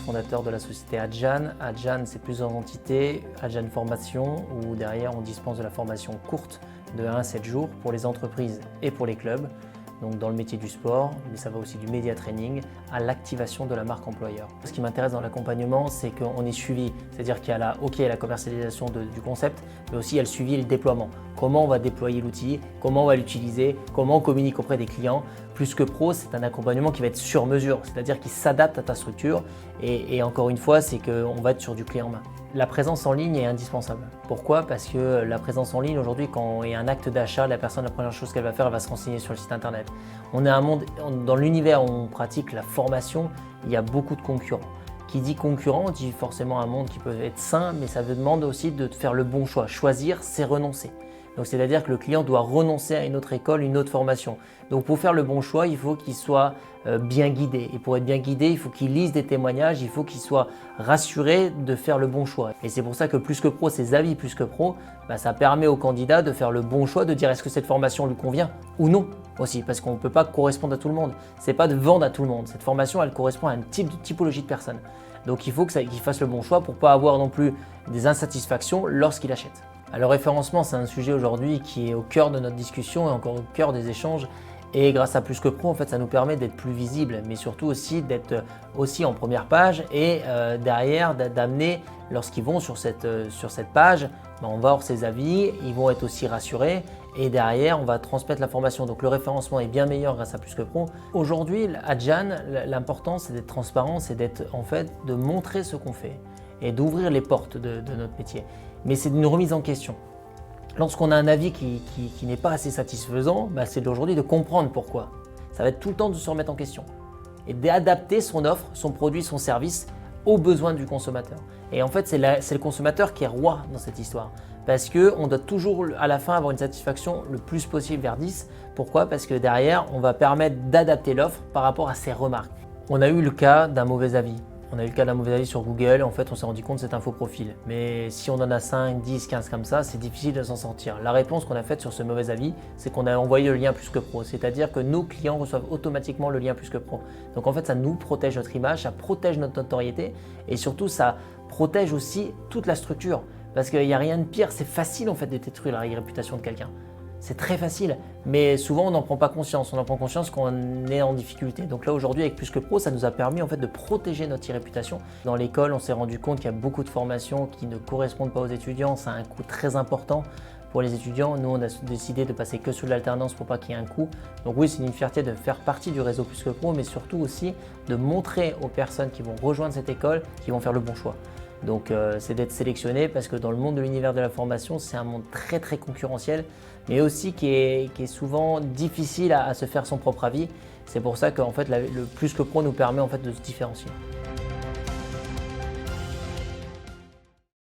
fondateur de la société Adjan. Adjan, c'est plusieurs entités. Adjan Formation, où derrière on dispense de la formation courte de 1 à 7 jours pour les entreprises et pour les clubs. Donc dans le métier du sport, mais ça va aussi du média training à l'activation de la marque employeur. Ce qui m'intéresse dans l'accompagnement, c'est qu'on est suivi, c'est-à-dire qu'il y a la commercialisation du concept, mais aussi il y a le suivi et le déploiement. Comment on va déployer l'outil, comment on va l'utiliser, comment on communique auprès des clients. Plus que pro, c'est un accompagnement qui va être sur mesure, c'est-à-dire qui s'adapte à ta structure. Et encore une fois, c'est qu'on va être sur du clé en main. La présence en ligne est indispensable. Pourquoi? Parce que la présence en ligne, aujourd'hui, quand il y a un acte d'achat, la personne, la première chose qu'elle va faire, elle va se renseigner sur le site internet. On est un monde, dans l'univers où on pratique la formation, il y a beaucoup de concurrents. Qui dit concurrent dit forcément un monde qui peut être sain, mais ça demande aussi de faire le bon choix. Choisir, c'est renoncer. Donc c'est-à-dire que le client doit renoncer à une autre école, une autre formation. Donc pour faire le bon choix, il faut qu'il soit bien guidé. Et pour être bien guidé, il faut qu'il lise des témoignages, il faut qu'il soit rassuré de faire le bon choix. Et c'est pour ça que Plus que Pro, ces avis Plus que Pro, ça permet au candidat de faire le bon choix, de dire est-ce que cette formation lui convient ou non aussi. Parce qu'on ne peut pas correspondre à tout le monde. Ce n'est pas de vendre à tout le monde. Cette formation, elle correspond à une typologie de personnes. Donc il faut qu'il fasse le bon choix pour ne pas avoir non plus des insatisfactions lorsqu'il achète. Alors, le référencement, c'est un sujet aujourd'hui qui est au cœur de notre discussion et encore au cœur des échanges. Et grâce à Plus que Pro, en fait, ça nous permet d'être plus visible, mais surtout aussi d'être aussi en première page et derrière d'amener, lorsqu'ils vont sur cette page, on va avoir ses avis, ils vont être aussi rassurés et derrière, on va transmettre l'information. Donc, le référencement est bien meilleur grâce à Plus que Pro. Aujourd'hui, à Adjan, l'important, c'est d'être transparent, c'est d'être en fait de montrer ce qu'on fait et d'ouvrir les portes de notre métier. Mais c'est une remise en question. Lorsqu'on a un avis qui n'est pas assez satisfaisant, c'est aujourd'hui de comprendre pourquoi. Ça va être tout le temps de se remettre en question et d'adapter son offre, son produit, son service aux besoins du consommateur. Et en fait, c'est le consommateur qui est roi dans cette histoire parce qu'on doit toujours à la fin avoir une satisfaction le plus possible vers 10. Pourquoi? Parce que derrière, on va permettre d'adapter l'offre par rapport à ses remarques. On a eu le cas d'un mauvais avis. On a eu le cas d'un mauvais avis sur Google, en fait on s'est rendu compte que c'est un faux profil. Mais si on en a 5, 10, 15 comme ça, c'est difficile de s'en sortir. La réponse qu'on a faite sur ce mauvais avis, c'est qu'on a envoyé le lien Plus que Pro. C'est-à-dire que nos clients reçoivent automatiquement le lien Plus que Pro. Donc en fait ça nous protège notre image, ça protège notre notoriété et surtout ça protège aussi toute la structure. Parce qu'il n'y a rien de pire, c'est facile en fait de détruire la réputation de quelqu'un. C'est très facile, mais souvent on n'en prend pas conscience. On en prend conscience quand on est en difficulté. Donc là aujourd'hui avec Plus que Pro, ça nous a permis en fait de protéger notre réputation. Dans l'école, on s'est rendu compte qu'il y a beaucoup de formations qui ne correspondent pas aux étudiants. Ça a un coût très important pour les étudiants. Nous, on a décidé de passer que sur l'alternance pour pas qu'il y ait un coût. Donc oui, c'est une fierté de faire partie du réseau Plus que Pro, mais surtout aussi de montrer aux personnes qui vont rejoindre cette école qu'ils vont faire le bon choix. Donc c'est d'être sélectionné parce que dans le monde de l'univers de la formation, c'est un monde très très concurrentiel, mais aussi qui est souvent difficile à se faire son propre avis. C'est pour ça qu'en fait le Plus que Pro nous permet en fait de se différencier.